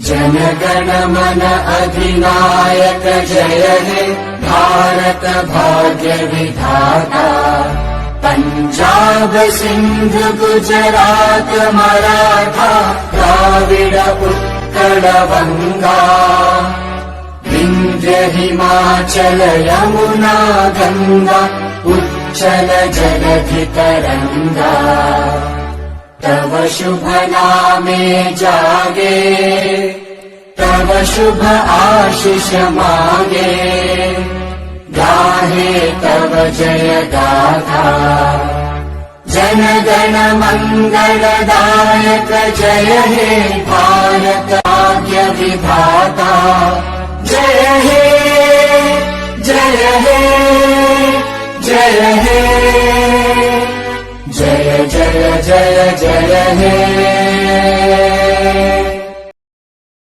जनगण मन अधिनायक जय हे भारत भाग्य विधाता। पंजाब सिंध गुजरात मराठा द्राविड उत्कल गंगा। विंध्य हिमाचल यमुना गंगा उच्चल जलधि तरंगा। तव शुभ नामे जागे तव शुभ आशीष मागे। गाहे तव जय गाथा जनगण मंगलदायक जय हे भारत भाग्य विधाता। जय हे जय हे जय हे जय जय जय जय हे।